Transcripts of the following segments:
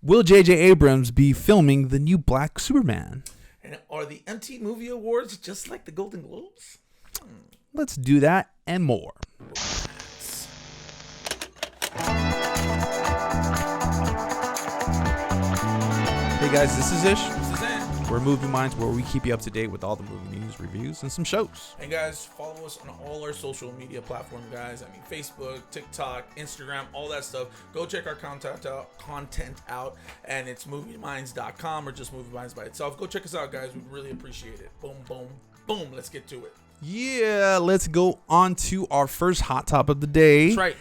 Will J.J. Abrams be filming the new Black Superman? And are the MTV Movie Awards just like the Golden Globes? Let's do that and more. Hey guys, this is Ish. This is it. We're Movie Minds, where we keep you up to date with all the movie news, reviews, and some shows. And guys, follow us on all our social media platforms, guys. I mean, Facebook, TikTok, Instagram, all that stuff. Go check our content out, and it's movieminds.com or just Movie Minds by itself. Go check us out, guys. We'd really appreciate it. Boom, boom, boom. Let's get to it. Yeah, let's go on to our first hot top of the day. That's right.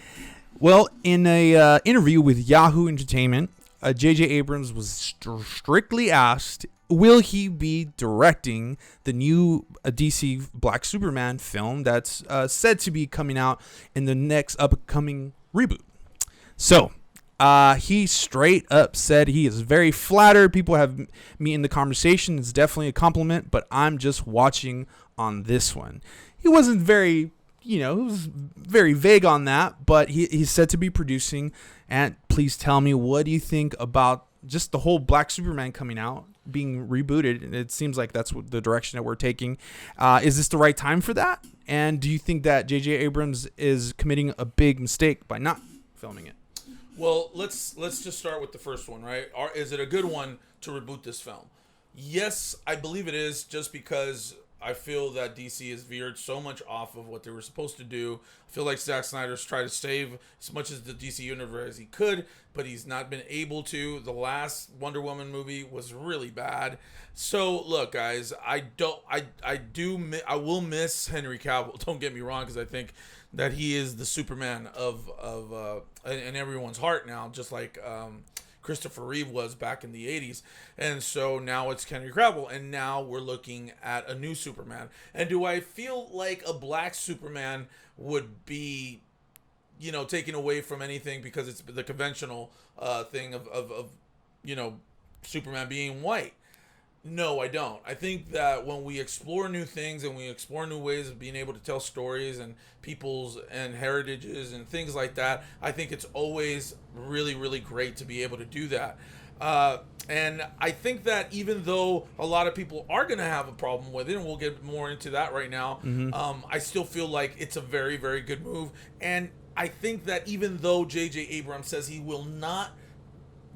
Well, in a interview with Yahoo Entertainment, J.J. Abrams was strictly asked, will he be directing the new DC Black Superman film that's said to be coming out in the next upcoming reboot? So, he straight up said he is very flattered. People have me in the conversation. It's definitely a compliment, but I'm just watching on this one. He wasn't very... he was very vague on that, but he's said to be producing. And please tell me, what do you think about just the whole Black Superman coming out, being rebooted? It seems like that's the direction that we're taking. Is this the right time for that? And do you think that J.J. Abrams is committing a big mistake by not filming it? Well, let's just start with the first one, right? Is it a good one to reboot this film? Yes, I believe it is, just because I feel that DC has veered so much off of what they were supposed to do. I feel like Zack Snyder's tried to save as much as the DC universe as he could, but he's not been able to. The last Wonder Woman movie was really bad. So look, guys, I will miss Henry Cavill. Don't get me wrong, because I think that he is the Superman of in everyone's heart now, just like Christopher Reeve was back in the 80s. And so now it's Henry Cavill, and now we're looking at a new Superman. And do I feel like a Black Superman would be, taken away from anything because it's the conventional thing of Superman being white? No, I don't. I think that when we explore new things and we explore new ways of being able to tell stories and people's and heritages and things like that, I think it's always really, really great to be able to do that. And I think that even though a lot of people are going to have a problem with it, and we'll get more into that right now, I still feel like it's a very, very good move. And I think that even though J.J. Abrams says he will not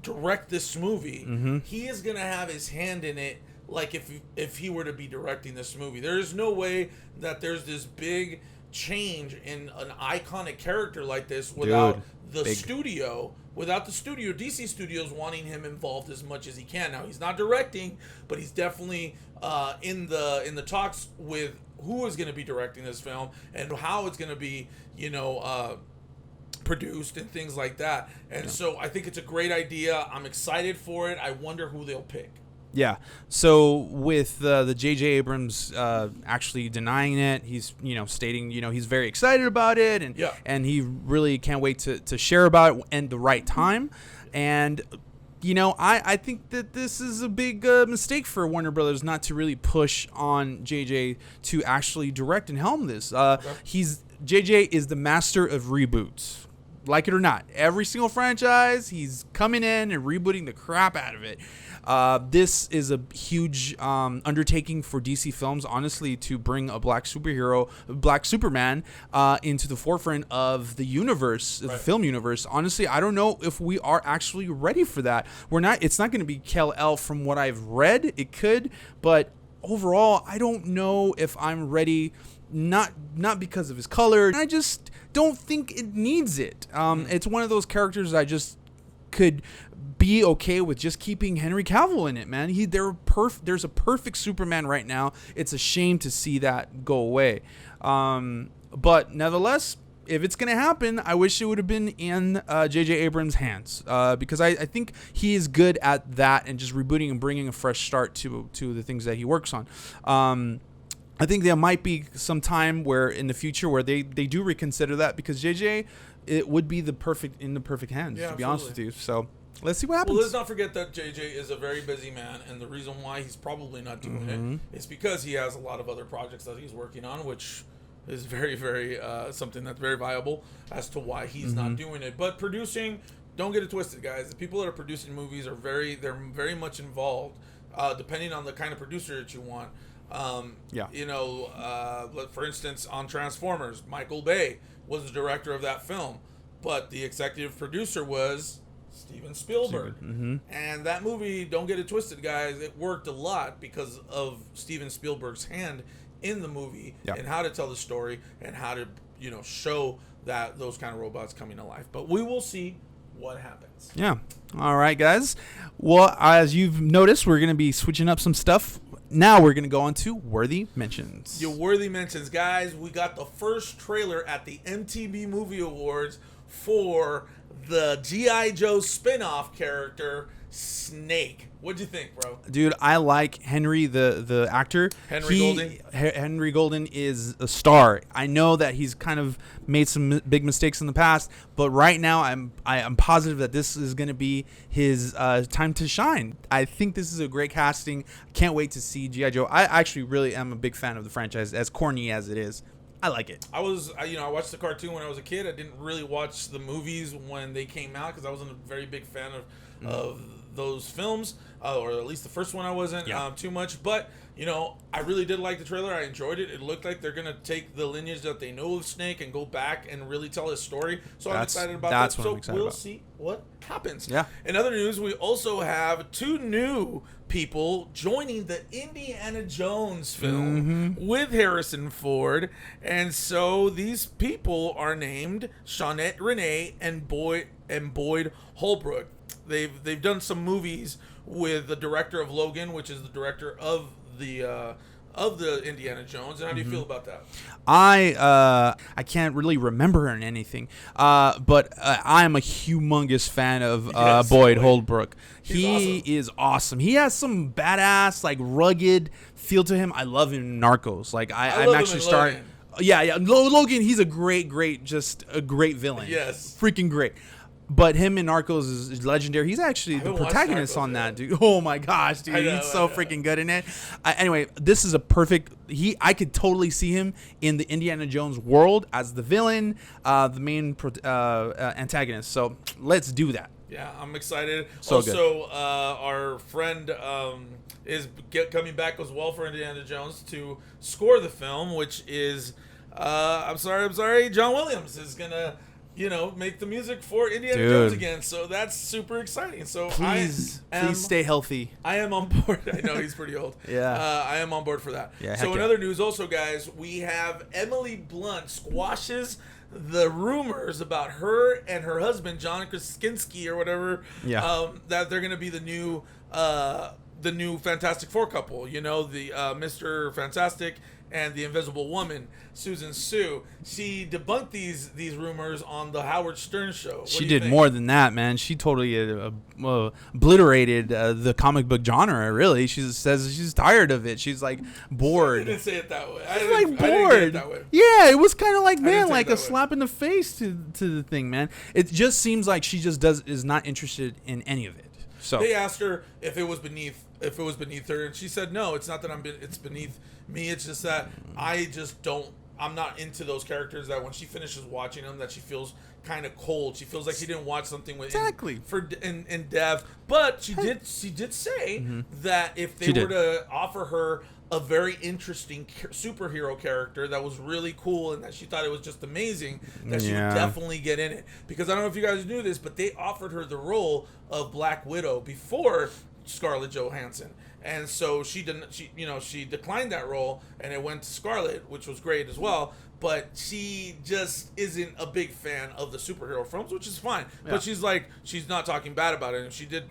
direct this movie, he is gonna have his hand in it, like if he were to be directing this movie. There is no way that there's this big change in an iconic character like this without the studio, DC Studios wanting him involved as much as he can. Now, he's not directing, but he's definitely in the talks with who is going to be directing this film and how it's going to be produced and things like that. And so I think it's a great idea. I'm excited for it. I wonder who they'll pick. Yeah. So with the J.J. Abrams actually denying it, he's stating he's very excited about it, and he really can't wait to share about it and the right time. And I think that this is a big mistake for Warner Brothers not to really push on J.J. to actually direct and helm this. J.J. is the master of reboots. Like it or not, every single franchise, he's coming in and rebooting the crap out of it. This is a huge undertaking for DC Films, honestly, to bring a Black Superman, into the forefront of the universe, the film universe. Honestly, I don't know if we are actually ready for that. We're not. It's not going to be Kal-El from what I've read. It could, but overall, I don't know if I'm ready. Not because of his color. I just don't think it needs it. It's one of those characters I just could be okay with just keeping Henry Cavill in it, man. There's a perfect Superman right now. It's a shame to see that go away. But nevertheless, if it's going to happen, I wish it would have been in J.J. Abrams' hands, because I think he is good at that and just rebooting and bringing a fresh start to the things that he works on. I think there might be some time where in the future where they do reconsider that, because JJ, it would be in the perfect hands, to be honest with you. So let's see what happens. Well, let's not forget that JJ is a very busy man, and the reason why he's probably not doing it is because he has a lot of other projects that he's working on, which is very, very something that's very viable as to why he's not doing it. But producing, don't get it twisted, guys. The people that are producing movies are they're very much involved, depending on the kind of producer that you want. You know, for instance, on Transformers, Michael Bay was the director of that film, but the executive producer was Steven Spielberg. And that movie, don't get it twisted, guys, it worked a lot because of Steven Spielberg's hand in the movie and how to tell the story and how to, you know, show that those kind of robots coming to life. But we will see what happens. Yeah. All right, guys. Well, as you've noticed, we're going to be switching up some stuff. Now we're going to go on to Worthy Mentions. Your Worthy Mentions, guys. We got the first trailer at the MTV Movie Awards for the G.I. Joe spin-off character, Snake. What'd you think, bro? Dude, I like Henry, the actor. Henry Golden is a star. I know that he's kind of made some big mistakes in the past, but right now I'm positive that this is going to be his time to shine. I think this is a great casting. Can't wait to see G.I. Joe. I actually really am a big fan of the franchise, as corny as it is. I like it. I watched the cartoon when I was a kid. I didn't really watch the movies when they came out because I wasn't a very big fan of those films, or at least the first one I wasn't too much. But, you know, I really did like the trailer. I enjoyed it. It looked like they're going to take the lineage that they know of Snake and go back and really tell his story. So I'm excited about that. So we'll see what happens. Yeah. In other news, we also have 2 new people joining the Indiana Jones film with Harrison Ford. And so these people are named Shawnette Renee and Boyd Holbrook. They've done some movies with the director of Logan, which is the director of the Indiana Jones. And how do you feel about that? I can't really remember her in anything, but I am a humongous fan of Boyd Holbrook. He is awesome. He has some badass, like, rugged feel to him. I love him in Narcos. Like I'm actually starting. Yeah. Logan. He's a great villain. Yes, freaking great. But him in Narcos is legendary. He's actually the protagonist on that, dude. Oh my gosh, dude, he's so freaking good in it. Anyway, this is a perfect. I could totally see him in the Indiana Jones world as the villain, the main antagonist. So let's do that. Yeah, I'm excited. So also, good. Our friend is coming back as well for Indiana Jones to score the film, which is I'm sorry, John Williams is gonna, you know, make the music for Indiana Jones again. So that's super exciting. So please stay healthy. I am on board. I know he's pretty old. I am on board for that. Yeah, so in other news also, guys, we have Emily Blunt squashes the rumors about her and her husband, John Krasinski or whatever, that they're going to be the new Fantastic Four couple. You know, the Mr. Fantastic and the Invisible Woman, Susan Sue. She debunked these rumors on the Howard Stern show. She did more than that, man. She totally obliterated the comic book genre, really. She says she's tired of it. She's like bored. I didn't say it that way. She's like bored. I didn't get it that way. Yeah, it was kind of like, man, like a slap in the face to the thing, man. It just seems like she just is not interested in any of it. So they asked her if it was beneath her, and she said no. It's not that it's beneath me. It's just that I'm not into those characters that when she finishes watching them that she feels kind of cold. She feels like she didn't watch something with in depth. But she did say that if they were to offer her a very interesting superhero character that was really cool and that she thought it was just amazing, that she would definitely get in it. Because I don't know if you guys knew this, but they offered her the role of Black Widow before Scarlett Johansson. And so she declined that role and it went to Scarlett, which was great as well. But she just isn't a big fan of the superhero films, which is fine. Yeah. But she's not talking bad about it, and she did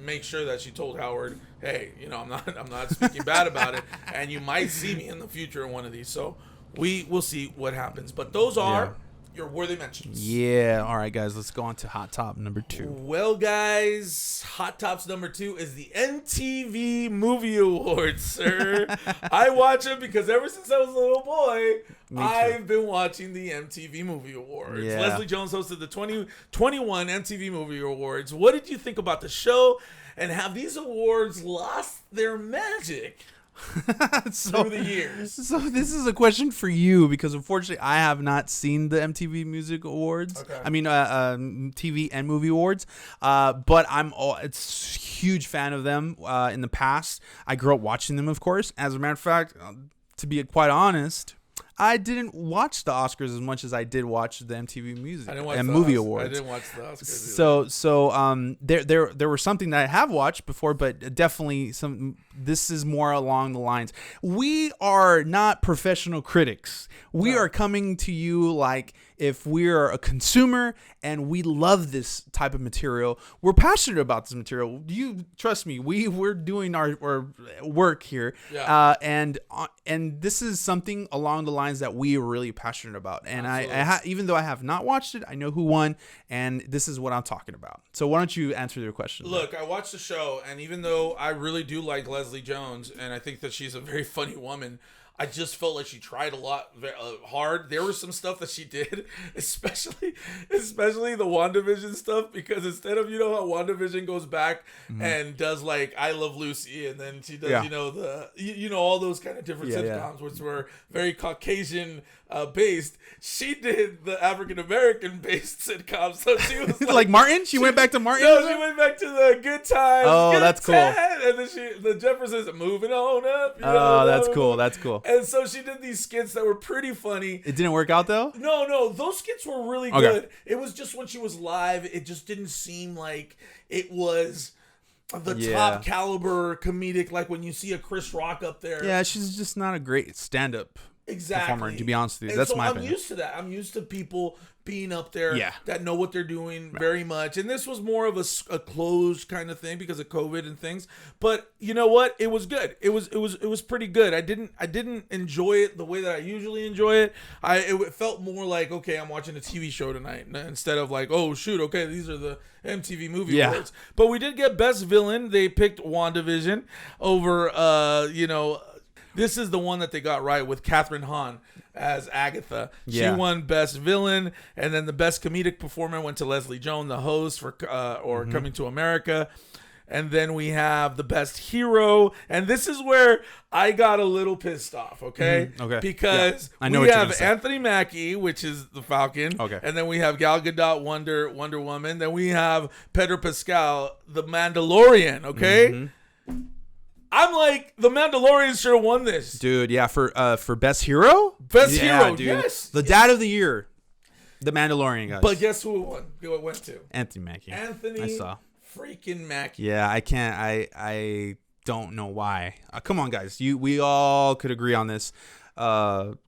make sure that she told Howard, hey, you know, I'm not speaking bad about it, and you might see me in the future in one of these. So we will see what happens. But those are your worthy mentions. Yeah. All right, guys, let's go on to Hot Top number 2. Well, guys, Hot Tops number 2 is the MTV Movie Awards, sir. I watch them because ever since I was a little boy, I've been watching the MTV Movie Awards. Yeah. Leslie Jones hosted the 2021 MTV Movie Awards. What did you think about the show? And have these awards lost their magic? through the years? So this is a question for you because unfortunately I have not seen the MTV Music Awards. Okay. I mean, TV and Movie Awards. But it's huge fan of them. In the past, I grew up watching them, of course. As a matter of fact, to be quite honest, I didn't watch the Oscars as much as I did watch the MTV Music and Movie Awards. I didn't watch the Oscars. So there were something that I have watched before, but definitely this is more along the lines. We are not professional critics. We are coming to you like if we're a consumer and we love this type of material. We're passionate about this material. You trust me. We're doing our work here, and this is something along the lines that we are really passionate about. And even though I have not watched it, I know who won, and this is what I'm talking about. So why don't you answer your question? Look, I watched the show, and even though I really do like Leslie Jones, and I think that she's a very funny woman, I just felt like she tried a lot hard. There was some stuff that she did, especially the WandaVision stuff, because instead of, how WandaVision goes back and does like I Love Lucy, and then she does, all those kind of different sitcoms, which were very Caucasian based. She did the African American based sitcom. So she was like Martin? She went back to Martin? No, she went back to the Good Times. Oh, that's cool. And then the Jeffersons moving on up. That's cool. That's cool. And so she did these skits that were pretty funny. It didn't work out though? No, those skits were really good. It was just when she was live, it just didn't seem like it was the top caliber comedic, like when you see a Chris Rock up there. Yeah, she's just not a great stand-up performer, to be honest with you. That's my opinion. I'm used to that. I'm used to people being up there that know what they're doing very much. And this was more of a closed kind of thing because of COVID and things. But you know what? It was good. It was pretty good. I didn't enjoy it the way that I usually enjoy it. It felt more like, okay, I'm watching a TV show tonight instead of like, oh shoot, okay, these are the MTV Movie Awards. But we did get Best Villain. They picked WandaVision over this is the one that they got right with Catherine Hahn as Agatha. She won Best Villain, and then the Best Comedic Performer went to Leslie Jones, the host for Coming to America. And then we have the Best Hero, and this is where I got a little pissed off, okay? Okay. Because I know we what you're have gonna say. Anthony Mackie, which is the Falcon. Okay. And then we have Gal Gadot, Wonder Woman. Then we have Pedro Pascal, the Mandalorian, okay? I'm like, the Mandalorian should have won this. Dude, yeah, for Best Hero? Best Hero, dude. yes. The Dad of the Year. The Mandalorian, guys. But guess who it won? Who it went to? Anthony Mackie. Anthony I saw. Freaking Mackie. Yeah, I can't. I don't know why. Come on, guys. We all could agree on this. Falcon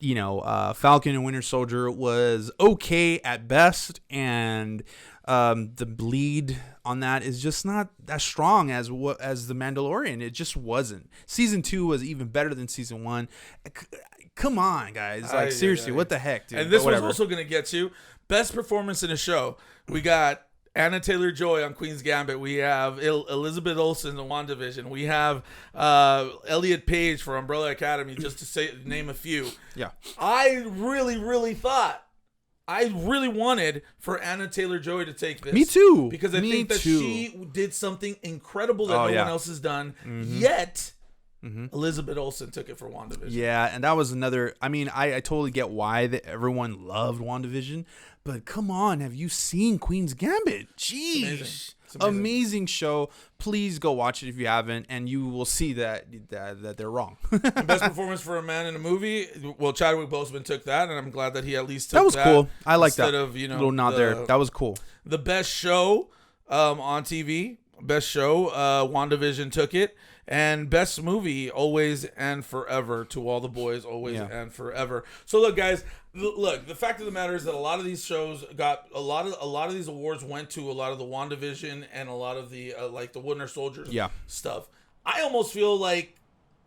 and Winter Soldier was okay at best, and the lead on that is just not as strong as the Mandalorian. It just wasn't. Season 2 was even better than season 1. Come on, guys. Like, seriously, what the heck, dude? And this was also going to get you best performance in a show. We got Anya Taylor-Joy on Queens Gambit. We have Elizabeth Olsen in WandaVision. We have Elliot Page for Umbrella Academy, just to name a few. Yeah. I really, really thought, I really wanted for Anya Taylor-Joy to take this. Me too. Because I think that she did something incredible that no one else has done. Yet, Elizabeth Olsen took it for WandaVision. Yeah, and that was another. I mean, I totally get why everyone loved WandaVision, but come on, have you seen Queen's Gambit? Jeez, it's amazing show. Please go watch it if you haven't, and you will see that they're wrong. Best performance for a man in a movie. Well, Chadwick Boseman took that, and I'm glad that he at least took that. Was cool. I like that. Instead of little nod there. That was cool. The best show on TV. Best show. WandaVision took it. And best movie, Always and Forever, To All the Boys, Always and Forever. So look, guys, the fact of the matter is that a lot of these shows got a lot of these awards went to a lot of the WandaVision and a lot of the like the Winter Soldier stuff. I almost feel like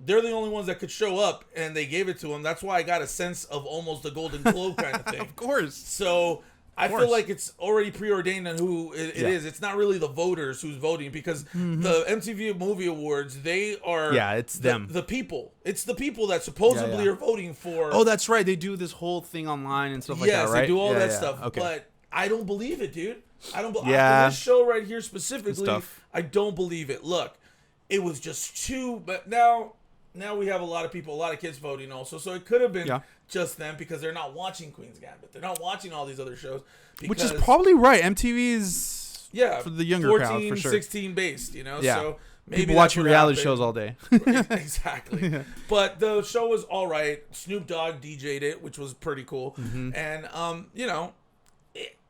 they're the only ones that could show up, and they gave it to them. That's why I got a sense of almost a Golden Globe kind of thing. Of course. So I feel like it's already preordained on who it is. It's not really the voters who's voting, because the MTV Movie Awards, they are it's them. The people. It's the people that supposedly are voting for. Oh, that's right. They do this whole thing online and stuff like that, right? Yes, they do all that stuff. Okay. But I don't believe it, dude. I don't believe after this show right here specifically, I don't believe it. Look, it was just too, but now now we have a lot of kids voting also. So it could have been just them because they're not watching Queens Gambit. They're not watching all these other shows. Which is probably right. MTV is for the younger 14, crowd, for sure. 16 based, Yeah. So maybe people watching reality shows all day. Exactly. But the show was all right. Snoop Dogg DJ'd it, which was pretty cool. Mm-hmm. And,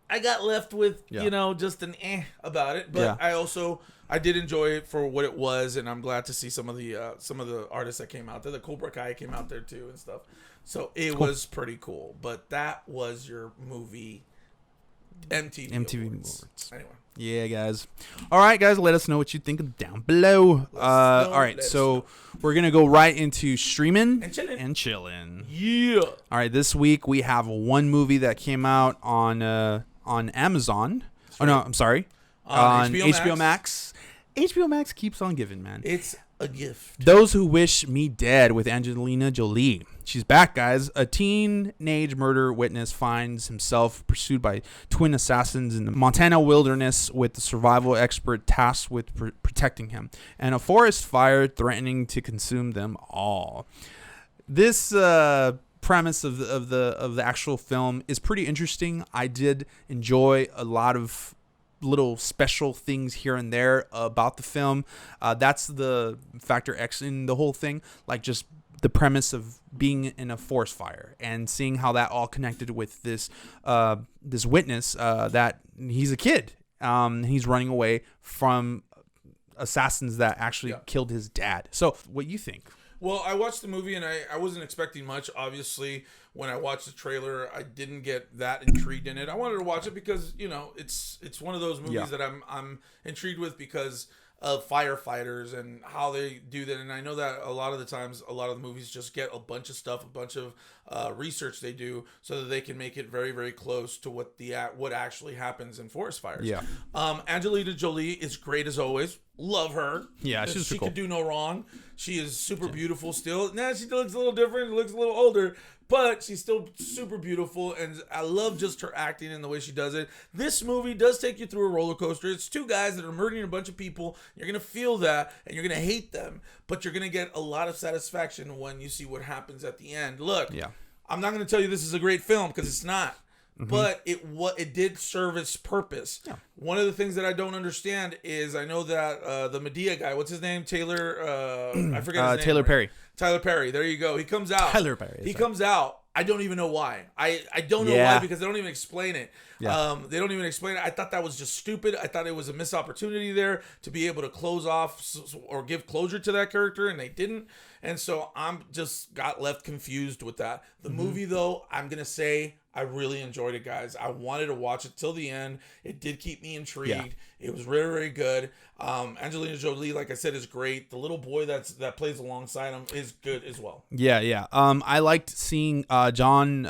I got left with, just an about it. But I did enjoy it for what it was, and I'm glad to see some of the artists that came out there. The Cobra Kai came out there too and stuff. So it was pretty cool. But that was your movie MTV Awards. Anyway. Yeah, guys. All right, guys, let us know what you think down below. All right, so we're going to go right into streaming and chilling. Yeah. All right, this week we have one movie that came out on Amazon. Oh, no, I'm sorry. On HBO Max. HBO Max keeps on giving, man. It's a gift. Those Who Wish Me Dead with Angelina Jolie. She's back, guys. A teenage murder witness finds himself pursued by twin assassins in the Montana wilderness, with the survival expert tasked with protecting him, and a forest fire threatening to consume them all. This premise of the actual film is pretty interesting. I did enjoy a lot of little special things here and there about the film. That's the factor X in the whole thing, like just the premise of being in a forest fire and seeing how that all connected with this witness that he's a kid. He's running away from assassins that actually killed his dad. So what you think? Well, I watched the movie and I wasn't expecting much. Obviously, when I watched the trailer, I didn't get that intrigued in it. I wanted to watch it because, it's one of those movies that I'm intrigued with because of firefighters and how they do that. And I know that a lot of the times, a lot of the movies just get a bunch of stuff, a bunch of research they do so that they can make it very, very close to what actually happens in forest fires. Yeah. Angelina Jolie is great as always. Love her. Yeah, she could do no wrong. She is super beautiful still. Now she looks a little different, looks a little older, but she's still super beautiful, and I love just her acting and the way she does it. This movie does take you through a roller coaster. It's two guys that are murdering a bunch of people. You're going to feel that, and you're going to hate them, but you're going to get a lot of satisfaction when you see what happens at the end. Look, I'm not going to tell you this is a great film because it's not. Mm-hmm. But it did serve its purpose. Yeah. One of the things that I don't understand is I know that the Medea guy, what's his name? Taylor, I forget his name. Taylor Perry. Tyler Perry. There you go. He comes out. Tyler Perry. He comes out. I don't even know why. I don't know why because they don't even explain it. Yeah. They don't even explain it. I thought that was just stupid. I thought it was a missed opportunity there to be able to close off or give closure to that character, and they didn't. And so I'm just got left confused with that. The movie, though, I'm going to say I really enjoyed it, guys. I wanted to watch it till the end. It did keep me intrigued. Yeah. It was very, very good. Angelina Jolie, like I said, is great. The little boy that plays alongside him is good as well. Yeah. I liked seeing John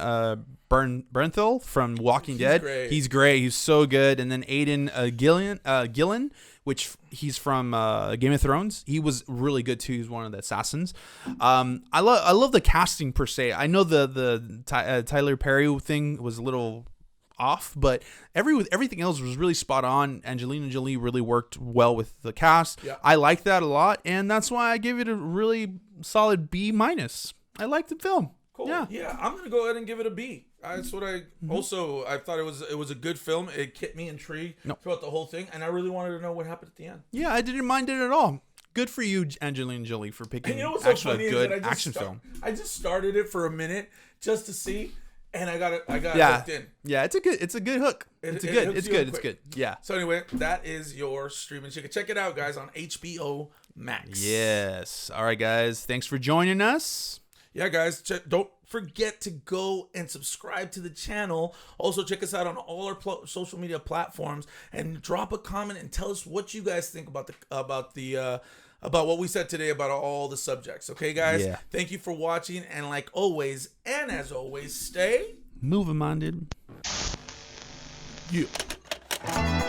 Bernthal from Walking Dead. Great. He's great. He's so good. And then Aidan Gillen, which he's from Game of Thrones. He was really good too. He's one of the assassins. I love the casting per se. I know the Tyler Perry thing was a little off, but everything else was really spot on. Angelina Jolie really worked well with the cast. Yeah. I like that a lot, and that's why I gave it a really solid B-. I liked the film. Cool. Yeah. I'm gonna go ahead and give it a B. That's what I also. I thought it was a good film. It kept me intrigued throughout the whole thing, and I really wanted to know what happened at the end. Yeah, I didn't mind it at all. Good for you, Angelina Jolie, for picking actually a good action film. I just started it for a minute just to see, and I got hooked in. Yeah, it's a good hook. It's good. Yeah. So anyway, that is your streaming chicken. Check it out, guys, on HBO Max. Yes. All right, guys. Thanks for joining us. Yeah, guys, don't forget to go and subscribe to the channel. Also, check us out on all our social media platforms and drop a comment and tell us what you guys think about what we said today about all the subjects. Okay, guys? Yeah. Thank you for watching, and like always, and as always, stay moving minded. Yeah.